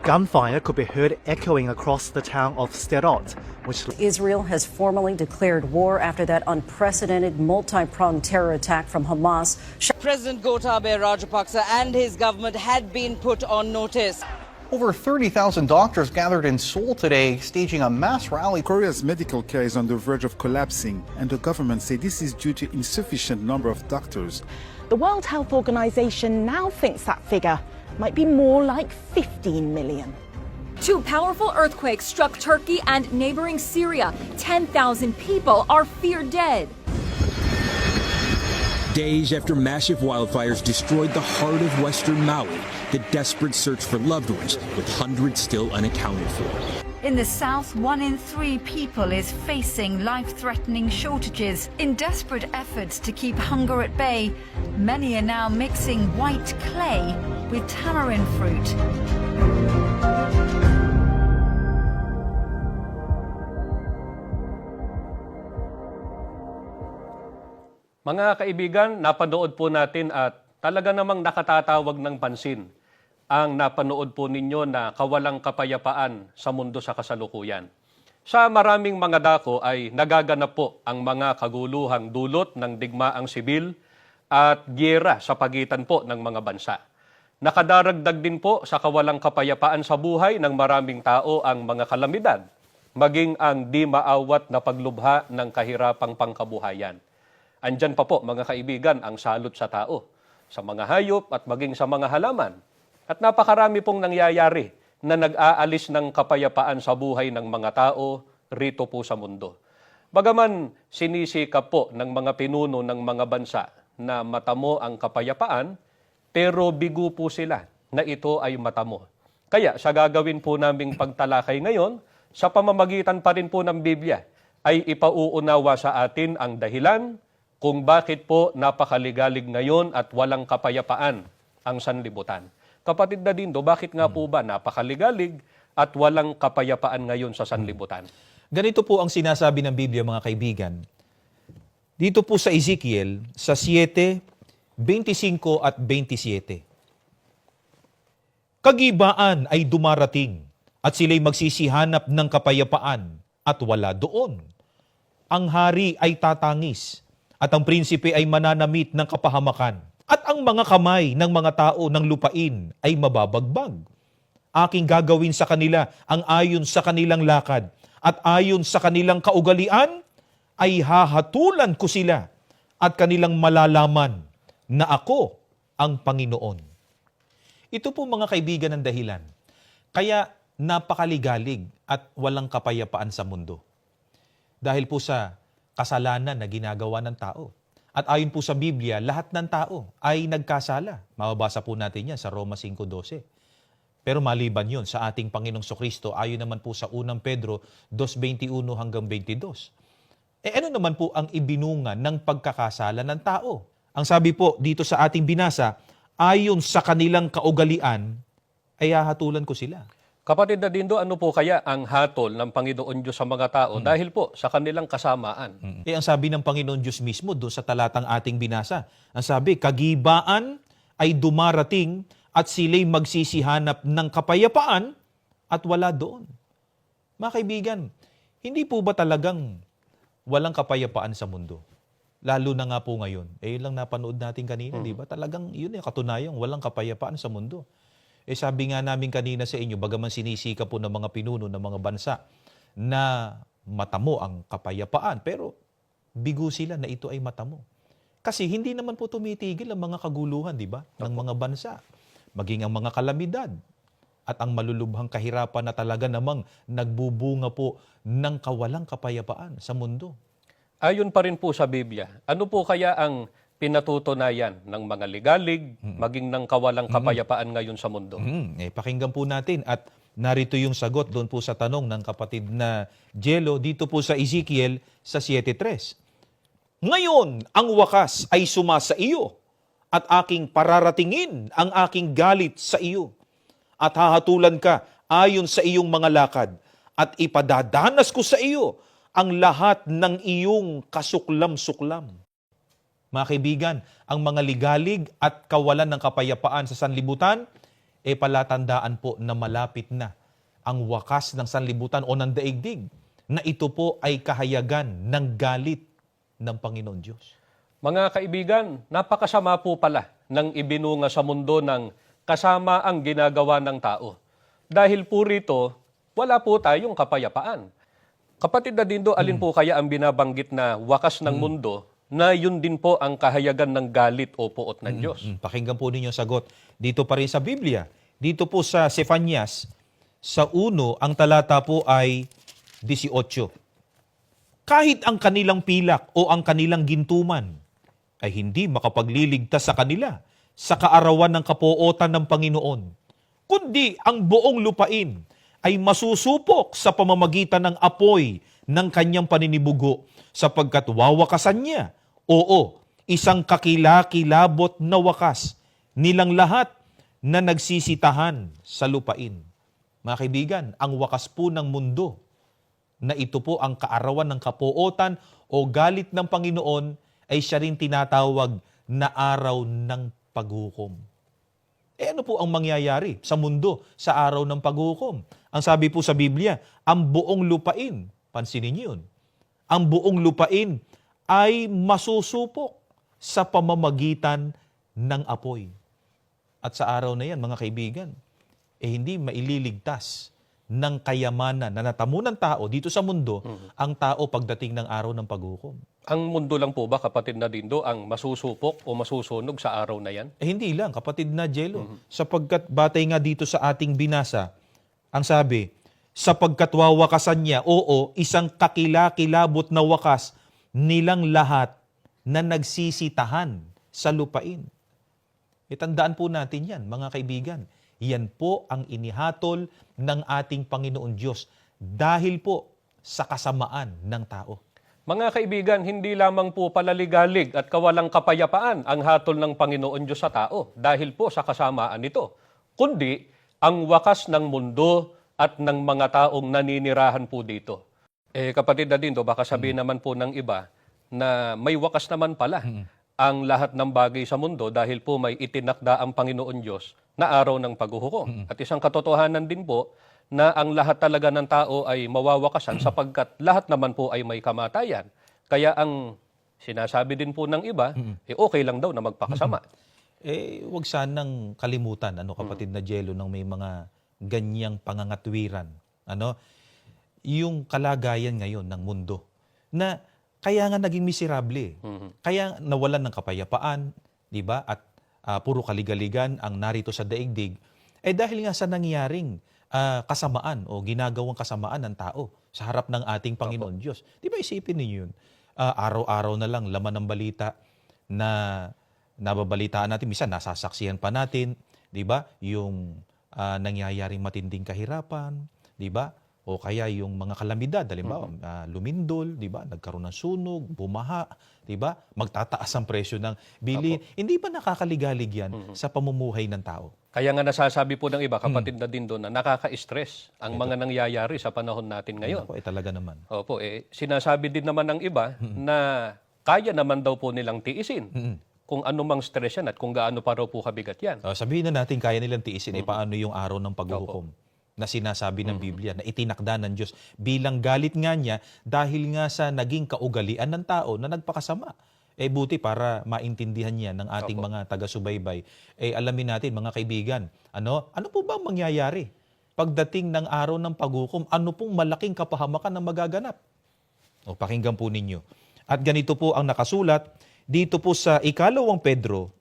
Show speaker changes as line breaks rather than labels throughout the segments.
Gunfire could be heard echoing across the town of Sderot, which
Israel has formally declared war after that unprecedented multi-pronged terror attack from Hamas.
President Gotabaya Rajapaksa and his government had been put on notice.
Over 30,000 doctors gathered in Seoul today, staging a mass rally.
Korea's medical care is on the verge of collapsing, and the government say this is due to insufficient number of doctors.
The World Health Organization now thinks that figure might be more like 15 million.
Two powerful earthquakes struck Turkey and neighboring Syria. 10,000 people are feared dead.
Days after massive wildfires destroyed the heart of western Maui, the desperate search for loved ones, with hundreds still unaccounted for.
In the south, 1 in 3 people is facing life-threatening shortages. In desperate efforts to keep hunger at bay, many are now mixing white clay with tamarind fruit.
Mga kaibigan, napanood po natin at talaga namang nakatatawag ng pansin ang napanood po ninyo na kawalang kapayapaan sa mundo sa kasalukuyan. Sa maraming mga dako ay nagaganap po ang mga kaguluhang dulot ng digmaang sibil at giyera sa pagitan po ng mga bansa. Nakadaragdag din po sa kawalang kapayapaan sa buhay ng maraming tao ang mga kalamidad, maging ang di maawat na paglubha ng kahirapang pangkabuhayan. Andyan pa po mga kaibigan ang salot sa tao, sa mga hayop at maging sa mga halaman. At napakarami pong nangyayari na nag-aalis ng kapayapaan sa buhay ng mga tao rito po sa mundo. Bagaman sinisikap po ng mga pinuno ng mga bansa na matamo ang kapayapaan, pero bigo po sila na ito ay matamo. Kaya sa gagawin po naming pagtalakay ngayon, sa pamamagitan pa rin po ng Biblia, ay ipauunawa sa atin ang dahilan kung bakit po napakaligalig ngayon at walang kapayapaan ang sanlibutan. Kapatid na Dindo, bakit nga po ba napakaligalig at walang kapayapaan ngayon sa sanlibutan?
Ganito po ang sinasabi ng Biblia, mga kaibigan. Dito po sa Ezekiel, sa 7, 25 at 27. Kagibaan ay dumarating at sila'y magsisihanap ng kapayapaan at wala doon. Ang hari ay tatangis at ang prinsipe ay mananamit ng kapahamakan. At ang mga kamay ng mga tao ng lupain ay mababagbag. Aking gagawin sa kanila ang ayon sa kanilang lakad at ayon sa kanilang kaugalian ay hahatulan ko sila at kanilang malalaman na ako ang Panginoon. Ito po mga kaibigan ng dahilan. Kaya napakaligalig at walang kapayapaan sa mundo. Dahil po sa kasalanan na ginagawa ng tao. At ayon po sa Biblia, lahat ng tao ay nagkasala. Mababasa po natin yan sa Roma 5:12. Pero maliban yun sa ating Panginoong Sokristo, ayon naman po sa 1 Pedro 2:21 hanggang 22. Ano naman po ang ibinunga ng pagkakasala ng tao? Ang sabi po dito sa ating binasa, ayon sa kanilang kaugalian, ay hahatulan ko sila.
Kapatid na Dindo, ano po kaya ang hatol ng Panginoon Diyos sa mga tao dahil po sa kanilang kasamaan?
Ang sabi ng Panginoon Diyos mismo doon sa talatang ating binasa, ang sabi, kagibaan ay dumarating at sila'y magsisihanap ng kapayapaan at wala doon. Mga kaibigan, hindi po ba talagang walang kapayapaan sa mundo? Lalo na nga po ngayon. Yun lang napanood natin kanina, di ba? Talagang yun yung katunayang walang kapayapaan sa mundo. Sabi nga namin kanina sa inyo, bagaman sinisika po ng mga pinuno ng mga bansa na matamo ang kapayapaan, pero bigo sila na ito ay matamo. Kasi hindi naman po tumitigil ang mga kaguluhan, di ba? Ng mga bansa. Maging ang mga kalamidad at ang malulubhang kahirapan na talaga namang nagbubunga po ng kawalang kapayapaan sa mundo.
Ayon pa rin po sa Biblia, ano po kaya ang pinatutunayan ng mga ligalig, maging ng kawalang kapayapaan ngayon sa mundo?
Pakinggan po natin at narito yung sagot doon po sa tanong ng kapatid na Jello dito po sa Ezekiel sa 7:3. Ngayon, ang wakas ay sumasa iyo at aking pararatingin ang aking galit sa iyo at hahatulan ka ayon sa iyong mga lakad at ipadadanas ko sa iyo ang lahat ng iyong kasuklam-suklam. Mga kaibigan, ang mga ligalig at kawalan ng kapayapaan sa sanlibutan, palatandaan po na malapit na ang wakas ng sanlibutan o ng daigdig, na ito po ay kahayagan ng galit ng Panginoon Diyos.
Mga kaibigan, napakasama po pala ng ibinunga sa mundo ng kasama ang ginagawa ng tao. Dahil po rito, wala po tayong kapayapaan. Kapatid na Dindo, alin po kaya ang binabanggit na wakas ng mundo na yun din po ang kahayagan ng galit o puot ng Diyos?
Pakinggan po ninyo ang sagot. Dito pa rin sa Biblia. Dito po sa Sefanyas, sa 1, ang talata po ay 18. Kahit ang kanilang pilak o ang kanilang gintuman ay hindi makapagliligtas sa kanila sa kaarawan ng kapuotan ng Panginoon, kundi ang buong lupain ay masusupok sa pamamagitan ng apoy ng kanyang paninibugo sapagkat wawakasan niya. Oo, isang kakilakilabot na wakas nilang lahat na nagsisitahan sa lupain. Mga kaibigan, ang wakas po ng mundo na ito po ang kaarawan ng kapuotan o galit ng Panginoon ay siya rin tinatawag na araw ng paghukom. Ano po ang mangyayari sa mundo sa araw ng paghukom? Ang sabi po sa Biblia, ang buong lupain, pansinin niyo yun, ang buong lupain ay masusupok sa pamamagitan ng apoy. At sa araw na yan, mga kaibigan, hindi maililigtas ng kayamanan na natamo ng tao dito sa mundo ang tao pagdating ng araw ng paghukom.
Ang mundo lang po ba, kapatid na Dindo, ang masusupok o masusunog sa araw na yan?
Hindi lang, kapatid na Jello. Sapagkat batay nga dito sa ating binasa, ang sabi, sapagkat wawakasan niya, oo, isang kakilakilabot na wakas nilang lahat na nagsisitahan sa lupain. Tandaan po natin yan, mga kaibigan. Yan po ang inihatol ng ating Panginoon Diyos dahil po sa kasamaan ng tao.
Mga kaibigan, hindi lamang po palaligalig at kawalang kapayapaan ang hatol ng Panginoon Diyos sa tao dahil po sa kasamaan nito, kundi ang wakas ng mundo at ng mga taong naninirahan po dito. Kapatid na Dindo, baka sabihin naman po ng iba na may wakas naman pala ang lahat ng bagay sa mundo dahil po may itinakda ang Panginoon Diyos na araw ng paghuhukom. At isang katotohanan din po na ang lahat talaga ng tao ay mawawakasan sapagkat lahat naman po ay may kamatayan. Kaya ang sinasabi din po ng iba, okay lang daw na magpakasama.
Huwag sanang kalimutan, kapatid na Jello, nang may mga ganyang pangangatwiran. Yung kalagayan ngayon ng mundo na kaya nga naging miserable. Kaya nawalan ng kapayapaan, di ba? At puro kaligaligan ang narito sa daigdig. Dahil nga sa nangyaring kasamaan o ginagawang kasamaan ng tao sa harap ng ating Panginoon Diyos. Di ba isipin ninyo yun? Araw-araw na lang laman ng balita na nababalitaan natin. Minsan nasasaksihan pa natin, di ba? Yung nangyayaring matinding kahirapan, di ba? O kaya yung mga kalamidad, halimbawa, lumindol, di ba? Nagkaroon ng sunog, bumaha, di ba? Magtataas ang presyo ng bilihin. Hindi ba nakakaligalig yan sa pamumuhay ng tao?
Kaya nga nasasabi po ng iba, kapatid na Dindo, na nakaka-stress ang mga nangyayari sa panahon natin ngayon.
Talaga naman.
Opo, sinasabi din naman ng iba na kaya naman daw po nilang tiisin kung anumang stress yan at kung gaano pa raw po kabigat yan.
Sabihin na natin kaya nilang tiisin, paano yung araw ng paghuhukom na sinasabi ng Biblia, na itinakda ng Diyos bilang galit nga niya dahil nga sa naging kaugalian ng tao na nagpakasama. Buti para maintindihan niya ng ating mga taga-subaybay. Alamin natin, mga kaibigan, ano po ba ang mangyayari pagdating ng araw ng paghukom? Ano pong malaking kapahamakan ang magaganap? Pakinggan po ninyo. At ganito po ang nakasulat dito po sa 2 Pedro,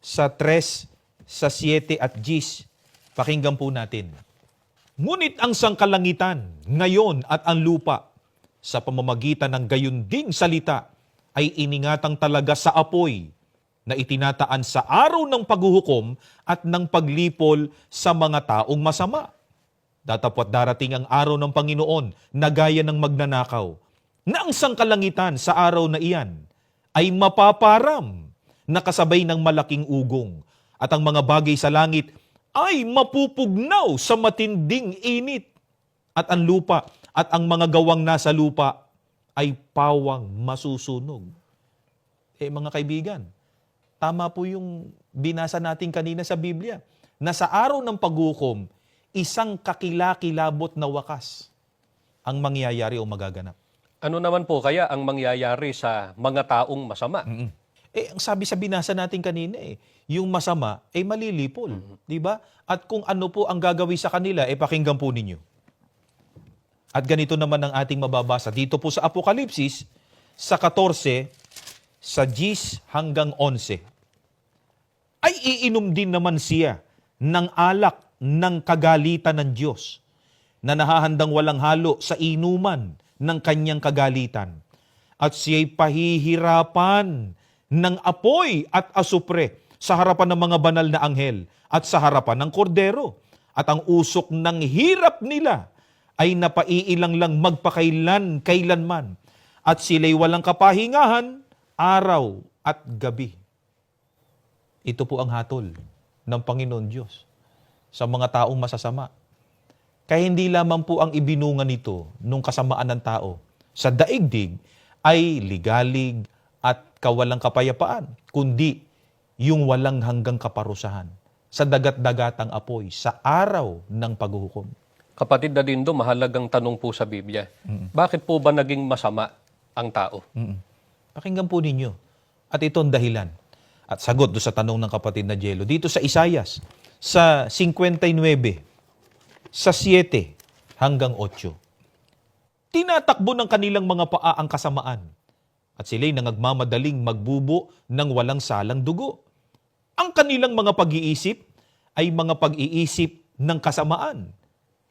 sa 3, sa 7 at 10. Pakinggan po natin. Ngunit ang sangkalangitan, ngayon at ang lupa, sa pamamagitan ng gayon ding salita, ay iningatang talaga sa apoy na itinataan sa araw ng paghuhukom at ng paglipol sa mga taong masama. Datapwat darating ang araw ng Panginoon na gaya ng magnanakaw, na ang sangkalangitan sa araw na iyan ay mapaparam na kasabay ng malaking ugong, at ang mga bagay sa langit ay mapupugnaw sa matinding init, at ang lupa at ang mga gawang nasa lupa ay pawang masusunog. Mga kaibigan, tama po yung binasa natin kanina sa Biblia. na sa araw ng paghukom, isang kakilakilabot na wakas ang mangyayari o magaganap.
Ano naman po kaya ang mangyayari sa mga taong masama?
Ang sabi sa binasa natin kanina yung masama ay malilipol, di ba? At kung ano po ang gagawin sa kanila, pakinggan po ninyo. At ganito naman ang ating mababasa dito po sa Apokalipsis sa 14 sa 10 hanggang 11. Ay iinom din naman siya ng alak ng kagalitan ng Diyos na nahahandang walang halo sa inuman ng kanyang kagalitan. At siya'y pahihirapan ng apoy at asupre sa harapan ng mga banal na anghel at sa harapan ng kordero. At ang usok ng hirap nila ay napaiilang lang magpakailan-kailanman. At sila'y walang kapahingahan, araw at gabi. Ito po ang hatol ng Panginoon Diyos sa mga taong masasama. Kaya hindi lamang po ang ibinunga nito nung kasamaan ng tao sa daigdig ay ligalig at kawalang kapayapaan, kundi yung walang hanggang kaparusahan sa dagat-dagatang apoy sa araw ng paghuhukom.
Kapatid na Dindo, mahalagang tanong po sa Biblia. Bakit po ba naging masama ang tao?
Pakinggan po ninyo. At ito ang dahilan. At sagot do sa tanong ng kapatid na Jello. Dito sa Isayas, sa 59, sa 7 hanggang 8. Tinatakbo ng kanilang mga paa ang kasamaan. At sila'y nangagmamadaling magbubo ng walang salang dugo. Ang kanilang mga pag-iisip ay mga pag-iisip ng kasamaan.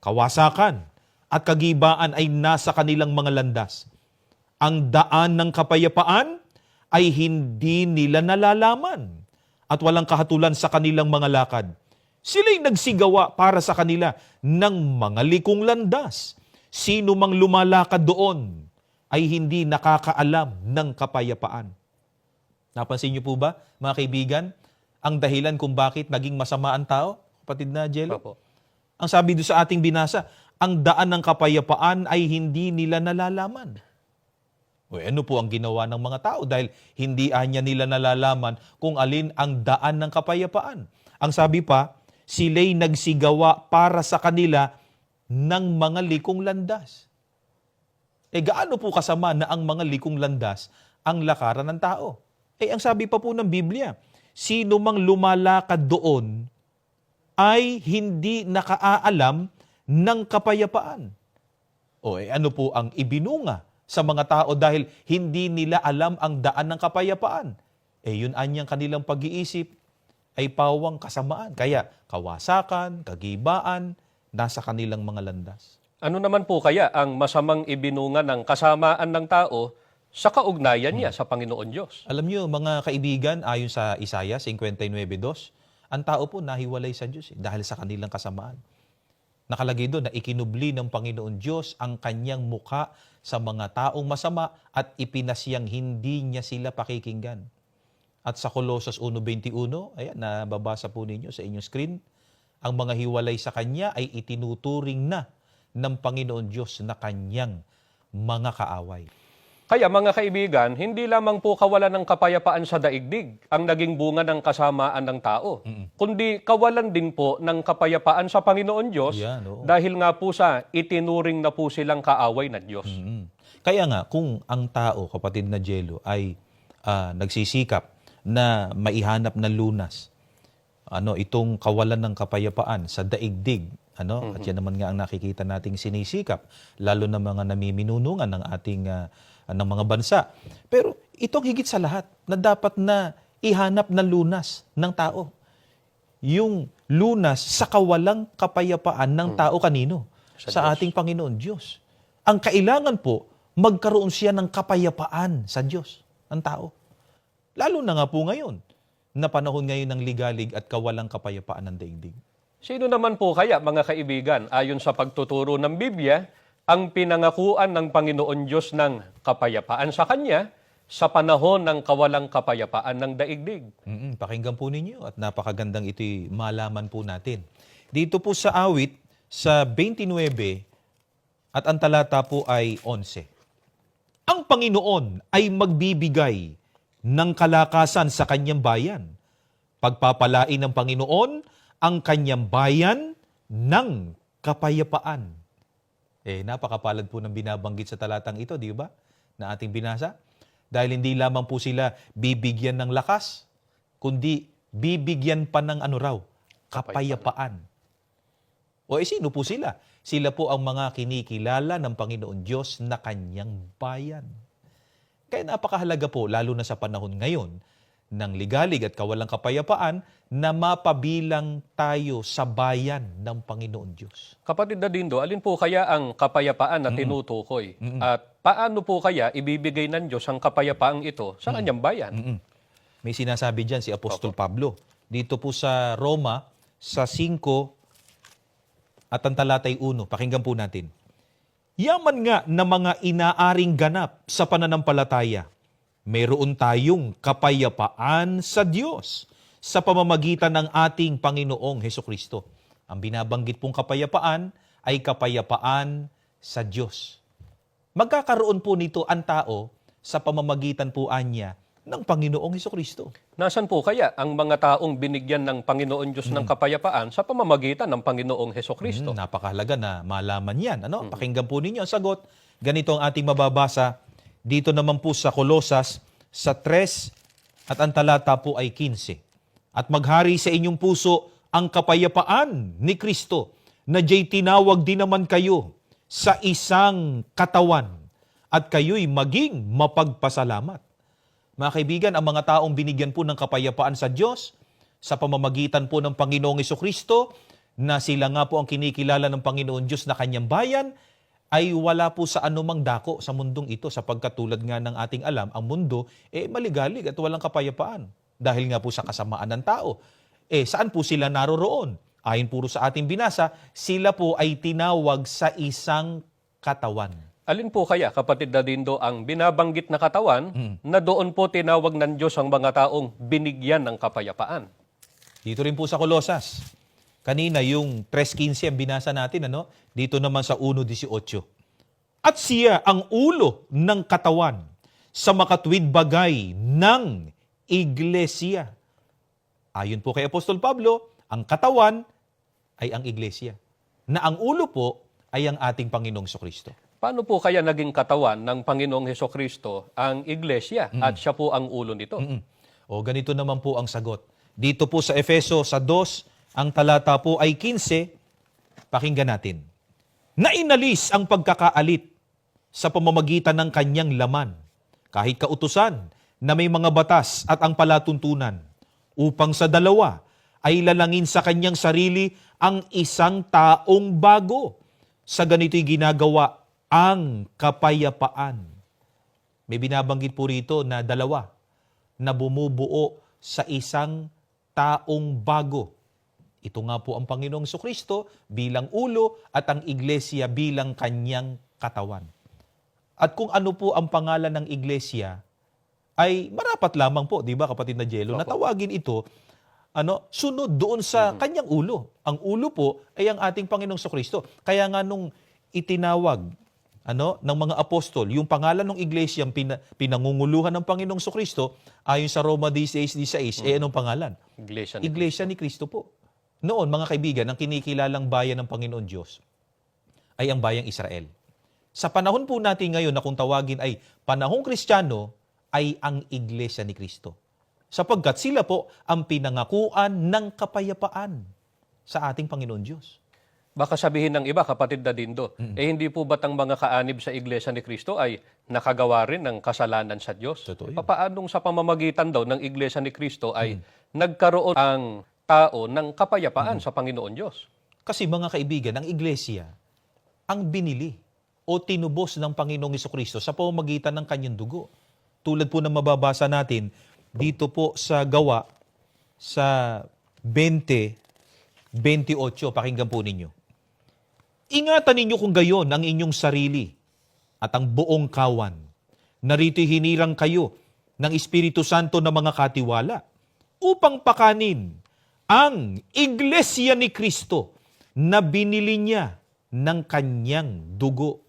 Kawasakan at kagibaan ay nasa kanilang mga landas. Ang daan ng kapayapaan ay hindi nila nalalaman at walang kahatulan sa kanilang mga lakad. Sila'y nagsigawa para sa kanila ng mga likong landas. Sino mang lumalakad doon ay hindi nakakaalam ng kapayapaan. Napansin niyo po ba, mga kaibigan, ang dahilan kung bakit naging masama ang tao? Kapatid na Jello?
Opo.
Ang sabi doon sa ating binasa, ang daan ng kapayapaan ay hindi nila nalalaman. Ano po ang ginawa ng mga tao? Dahil hindi anya nila nalalaman kung alin ang daan ng kapayapaan. Ang sabi pa, sila'y nagsigawa para sa kanila ng mga likong landas. Gaano po kasama na ang mga likong landas ang lakaran ng tao? Ang sabi pa po ng Biblia, sino mang lumalakad doon ay hindi nakaalam ng kapayapaan. Ano po ang ibinunga sa mga tao dahil hindi nila alam ang daan ng kapayapaan? Yun anyang kanilang pag-iisip ay pawang kasamaan. Kaya kawasakan, kagibaan, nasa kanilang mga landas.
Ano naman po kaya ang masamang ibinunga ng kasamaan ng tao sa kaugnayan niya sa Panginoon Diyos?
Alam niyo, mga kaibigan, ayon sa Isaiah 59:2, ang tao po nahiwalay sa Diyos dahil sa kanilang kasamaan. Nakalagay doon na ikinubli ng Panginoon Diyos ang kanyang mukha sa mga taong masama at ipinasyang hindi niya sila pakikinggan. At sa Colossus 1:21, ayan, nababasa po ninyo sa inyong screen, ang mga hiwalay sa kanya ay itinuturing na ng Panginoon Diyos na kanyang mga kaaway.
Kaya mga kaibigan, hindi lamang po kawalan ng kapayapaan sa daigdig ang naging bunga ng kasamaan ng tao, kundi kawalan din po ng kapayapaan sa Panginoon Diyos dahil nga po sa itinuring na po silang kaaway ng Diyos.
Kaya nga, kung ang tao, kapatid na Jello, ay nagsisikap na maihanap na lunas, itong kawalan ng kapayapaan sa daigdig, at yan naman nga ang nakikita nating sinisikap, lalo na mga namiminunungan ng ating ng mga bansa. Pero itong higit sa lahat na dapat na ihanap na lunas ng tao. Yung lunas sa kawalang kapayapaan ng tao kanino? Sa ating Panginoon Diyos. Ang kailangan po, magkaroon siya ng kapayapaan sa Diyos, ang tao. Lalo na nga po ngayon, na panahon ngayon ng ligalig at kawalang kapayapaan ng daigdig.
Sino naman po kaya, mga kaibigan, ayon sa pagtuturo ng Biblia, ang pinangakuan ng Panginoon Diyos ng kapayapaan sa Kanya sa panahon ng kawalang kapayapaan ng daigdig?
Pakinggan po ninyo at napakagandang ito'y malaman po natin. Dito po sa awit, sa 29 at ang talata po ay 11. Ang Panginoon ay magbibigay ng kalakasan sa Kanyang bayan. Pagpapalain ng Panginoon ang kanyang bayan ng kapayapaan. Napakapalad po ng binabanggit sa talatang ito, di ba? Na ating binasa. Dahil hindi lamang po sila bibigyan ng lakas, kundi bibigyan pa ng kapayapaan. Sino po sila? Sila po ang mga kinikilala ng Panginoon Diyos na kanyang bayan. Kaya napakahalaga po, lalo na sa panahon ngayon, ng ligalig at kawalang kapayapaan, na mapabilang tayo sa bayan ng Panginoon Diyos.
Kapatid Dadindo, alin po kaya ang kapayapaan na tinutukoy? At paano po kaya ibibigay ng Diyos ang kapayapaang ito sa kanyang bayan?
May sinasabi dyan si Apostol Pablo. Dito po sa Roma, sa 5 at ang talatay 1. Pakinggan po natin. Yaman nga na mga inaaring ganap sa pananampalataya, mayroon tayong kapayapaan sa Diyos sa pamamagitan ng ating Panginoong Hesukristo. Ang binabanggit pong kapayapaan ay kapayapaan sa Diyos. Magkakaroon po nito ang tao sa pamamagitan po niya ng Panginoong Hesukristo.
Nasaan po kaya ang mga taong binigyan ng Panginoon Diyos ng kapayapaan sa pamamagitan ng Panginoong Hesukristo?
Napakahalaga na malaman yan. Pakinggan po ninyo ang sagot. Ganito ang ating mababasa dito naman po sa Kolosas sa 3 at ang talata po ay 15. At maghari sa inyong puso ang kapayapaan ni Kristo, na jay tinawag din naman kayo sa isang katawan at kayo'y maging mapagpasalamat. Mga kaibigan, ang mga taong binigyan po ng kapayapaan sa Diyos sa pamamagitan po ng Panginoong Hesukristo, na sila nga po ang kinikilala ng Panginoon Diyos na kanyang bayan, ay wala po sa anumang dako sa mundong ito, sapagkat tulad nga ng ating alam, ang mundo maligalig at walang kapayapaan. Dahil nga po sa kasamaan ng tao. Saan po sila naroroon? Ayon puro sa ating binasa, sila po ay tinawag sa isang katawan.
Alin po kaya, kapatid Dadindo, ang binabanggit na katawan na doon po tinawag ng Diyos ang mga taong binigyan ng kapayapaan?
Dito rin po sa Kolosas. Kanina yung 3:15 ang binasa natin, Dito naman sa 1:18. At siya ang ulo ng katawan sa makatuwid bagay ng Iglesia. Ayon po kay Apostol Pablo, ang katawan ay ang Iglesia. Na ang ulo po ay ang ating Panginoong Hesukristo.
Paano po kaya naging katawan ng Panginoong Hesukristo ang Iglesia at siya po ang ulo nito?
Ganito naman po ang sagot. Dito po sa Efeso sa 2, ang talata po ay 15. Pakinggan natin. Na inalis ang pagkakaalit sa pamamagitan ng kanyang laman, kahit kautusan na may mga batas at ang palatuntunan, upang sa dalawa ay lalangin sa kanyang sarili ang isang taong bago. Sa ganito'y ginagawa ang kapayapaan. May binabanggit po rito na dalawa na bumubuo sa isang taong bago. Ito nga po ang Panginoong Hesukristo bilang ulo at ang Iglesia bilang kanyang katawan. At kung ano po ang pangalan ng Iglesia, ay marapat lamang po, di ba kapatid na Jello, na tawagin ito, sunod doon sa kanyang ulo. Ang ulo po ay ang ating Panginoong Hesukristo. Kaya nga nung itinawag ng mga apostol, yung pangalan ng Iglesia pinangunguluhan ng Panginoong Hesukristo, ayon sa Roma 16:16, anong pangalan? Iglesia ni Kristo po. Noon, mga kaibigan, ang kinikilalang bayan ng Panginoon Diyos ay ang bayang Israel. Sa panahon po natin ngayon na kung tawagin ay panahong Kristiyano, ay ang Iglesia ni Kristo. Sapagkat sila po ang pinangakuan ng kapayapaan sa ating Panginoon Diyos.
Baka sabihin ng iba, kapatid Dadindo, hindi po ba't ang mga kaanib sa Iglesia ni Kristo ay nakagawa rin ng kasalanan sa Diyos? Papaanong sa pamamagitan daw ng Iglesia ni Kristo ay nagkaroon ang tao ng kapayapaan sa Panginoon Diyos?
Kasi mga kaibigan, ang Iglesia ang binili o tinubos ng Panginoong Hesukristo sa pamamagitan ng kanyang dugo. Tulad po na mababasa natin dito po sa Gawa sa 20:28, pakinggan po ninyo. Ingatan ninyo kung gayon ang inyong sarili at ang buong kawan. Narito'y hinirang kayo ng Espiritu Santo na mga katiwala upang pakanin ang Iglesia ni Kristo na binili niya ng kanyang dugo.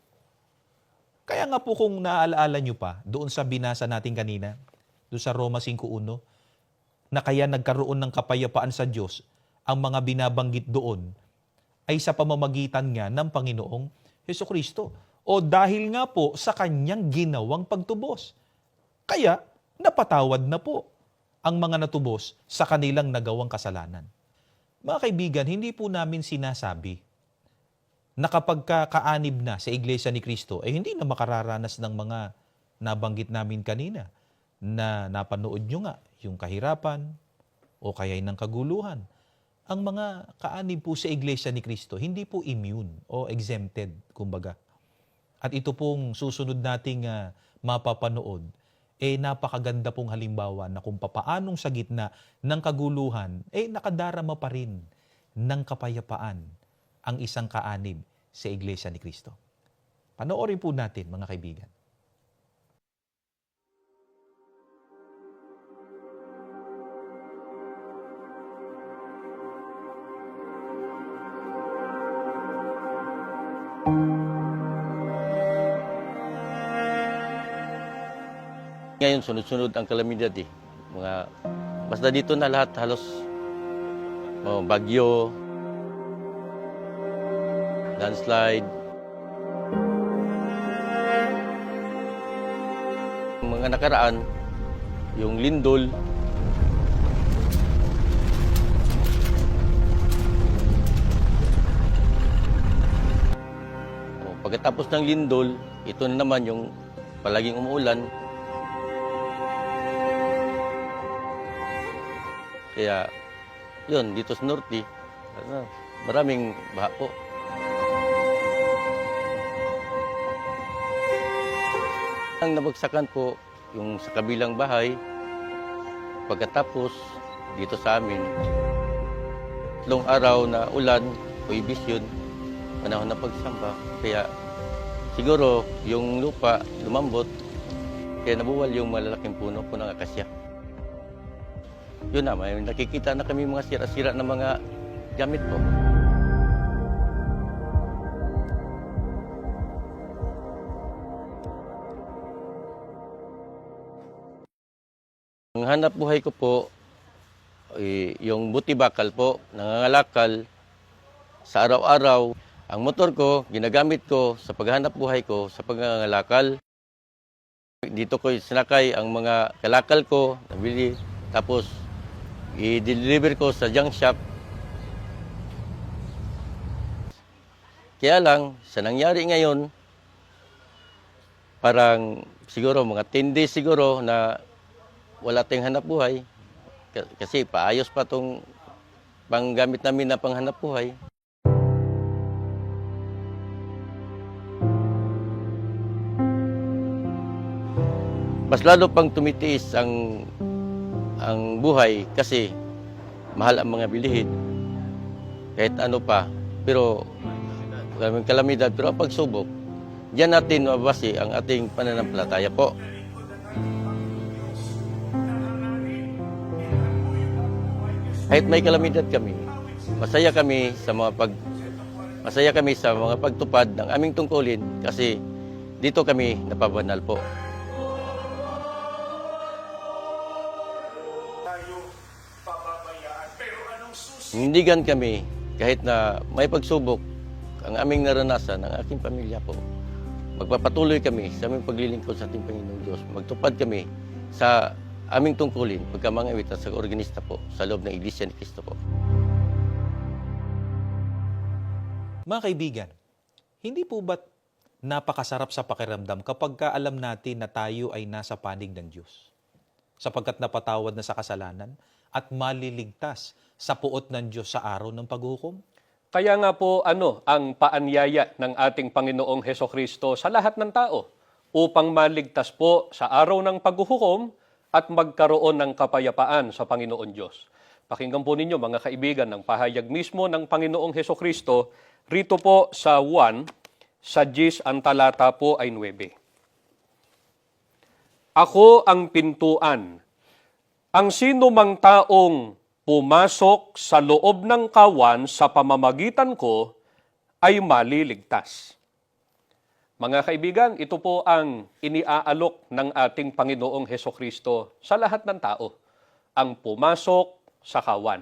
Kaya nga po kung naalala nyo pa, doon sa binasa natin kanina, doon sa Roma 5:1, na kaya nagkaroon ng kapayapaan sa Diyos, ang mga binabanggit doon ay sa pamamagitan nga ng Panginoong Hesukristo. O dahil nga po sa kanyang ginawang pagtubos. Kaya napatawad na po ang mga natubos sa kanilang nagawang kasalanan. Mga kaibigan, hindi po namin sinasabi na kapag kaanib na sa Iglesia ni Cristo, hindi na makararanas ng mga nabanggit namin kanina na napanood nyo nga, yung kahirapan o kaya'y ng kaguluhan. Ang mga kaanib po sa Iglesia ni Cristo, hindi po immune o exempted, kumbaga. At ito pong susunod nating mapapanood, napakaganda pong halimbawa na kung papaanong sa gitna ng kaguluhan, nakadarama pa rin ng kapayapaan ang isang kaanib sa Iglesia ni Cristo. Panoorin po natin, mga kaibigan.
Ngayon, sunod-sunod ang kalamidad eh. Basta dito na lahat halos bagyo, landslide. Mga nakaraan, yung lindol. Pagkatapos ng lindol, ito na naman yung palaging umuulan. Kaya, yun, dito sa Norte, maraming baha po. Ang nabagsakan po, yung sa kabilang bahay, pagkatapos dito sa amin, 3 araw na ulan, Huwebes yun, panahon na pagsamba. Kaya, siguro, yung lupa lumambot, kaya nabuwal yung malalaking puno po ng akasya. Yun na, may nakikita na kami mga sira-sira na mga gamit po. Ang hanap buhay ko po, yung buti bakal po, nangangalakal sa araw-araw. Ang motor ko, ginagamit ko sa paghanap buhay ko sa pagngangalakal. Dito ko sinakay ang mga kalakal ko, nabili, tapos i-deliver ko sa junk shop. Kaya lang, sa nangyari ngayon, parang siguro mga 10 days siguro na wala tayong hanap buhay. Kasi paayos pa itong panggamit namin na panghanap buhay. Mas lalo pang tumitiis ang buhay kasi mahal ang mga bilihin. Kahit ano pa, pero maraming kalamidad, pero ang pagsubok, diyan natin mababase ang ating pananampalataya po. Kahit may kalamidad kami, masaya kami sa mga pagtupad ng aming tungkulin kasi dito kami napabanal po. Nindigan kami kahit na may pagsubok ang aming naranasan ng aking pamilya po. Magpapatuloy kami sa aming paglilingkod sa ating Panginoong Diyos. Magtupad kami sa aming tungkulin pagka mga awit at sa organista po sa loob ng Iglesia ni Cristo po.
Mga kaibigan, hindi po ba't napakasarap sa pakiramdam kapag alam natin na tayo ay nasa panig ng Diyos? Sapagkat napatawad na sa kasalanan at maliligtas sa puot ng Diyos sa araw ng paghukom?
Kaya nga po ang paanyaya ng ating Panginoong Hesukristo sa lahat ng tao upang maligtas po sa araw ng paghuhukom at magkaroon ng kapayapaan sa Panginoon Diyos. Pakinggan po ninyo mga kaibigan ng pahayag mismo ng Panginoong Hesukristo rito po sa 1, sa 10 ang talata po ay 9. Ako ang pintuan. Ang sino mang taong pumasok sa loob ng kawan sa pamamagitan ko ay maliligtas. Mga kaibigan, ito po ang iniaalok ng ating Panginoong Hesukristo sa lahat ng tao, ang pumasok sa kawan.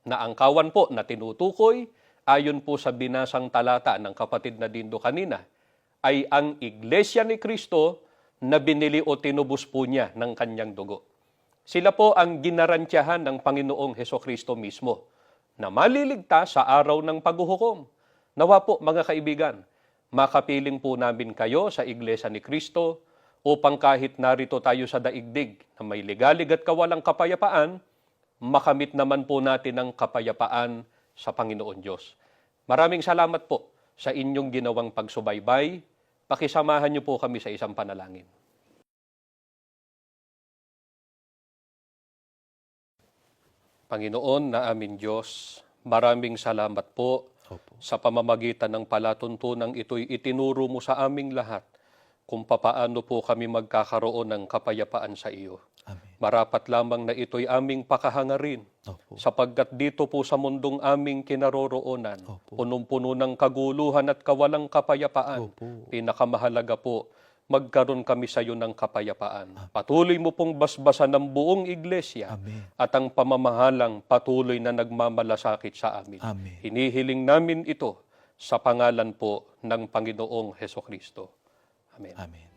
na ang kawan po na tinutukoy, ayon po sa binasang talata ng kapatid na Dindo kanina, ay ang Iglesia ni Cristo na binili o tinubos po niya ng kanyang dugo. Sila po ang ginarantyahan ng Panginoong Hesukristo mismo na maliligtas sa araw ng paghuhukom. Nawa po mga kaibigan, makapiling po namin kayo sa Iglesia ni Cristo upang kahit narito tayo sa daigdig na may ligalig at kawalang kapayapaan, makamit naman po natin ang kapayapaan sa Panginoon Diyos. Maraming salamat po sa inyong ginawang pagsubaybay. Pakisamahan niyo po kami sa isang panalangin. Panginoon na aming Diyos, maraming salamat po sa pamamagitan ng palatuntunang ito'y itinuro mo sa aming lahat kung papaano po kami magkakaroon ng kapayapaan sa iyo.
Amen.
Marapat lamang na ito'y aming pakahangarin sapagkat dito po sa mundong aming kinaroroonan, punong-puno ng kaguluhan at kawalang kapayapaan. Pinakamahalaga po, magkaroon kami sa iyo ng kapayapaan. Patuloy mo pong basbasan ng buong iglesia at ang pamamahalang patuloy na nagmamalasakit sa amin.
Amen.
Hinihiling namin ito sa pangalan po ng Panginoong Hesukristo. Amen.
Amen.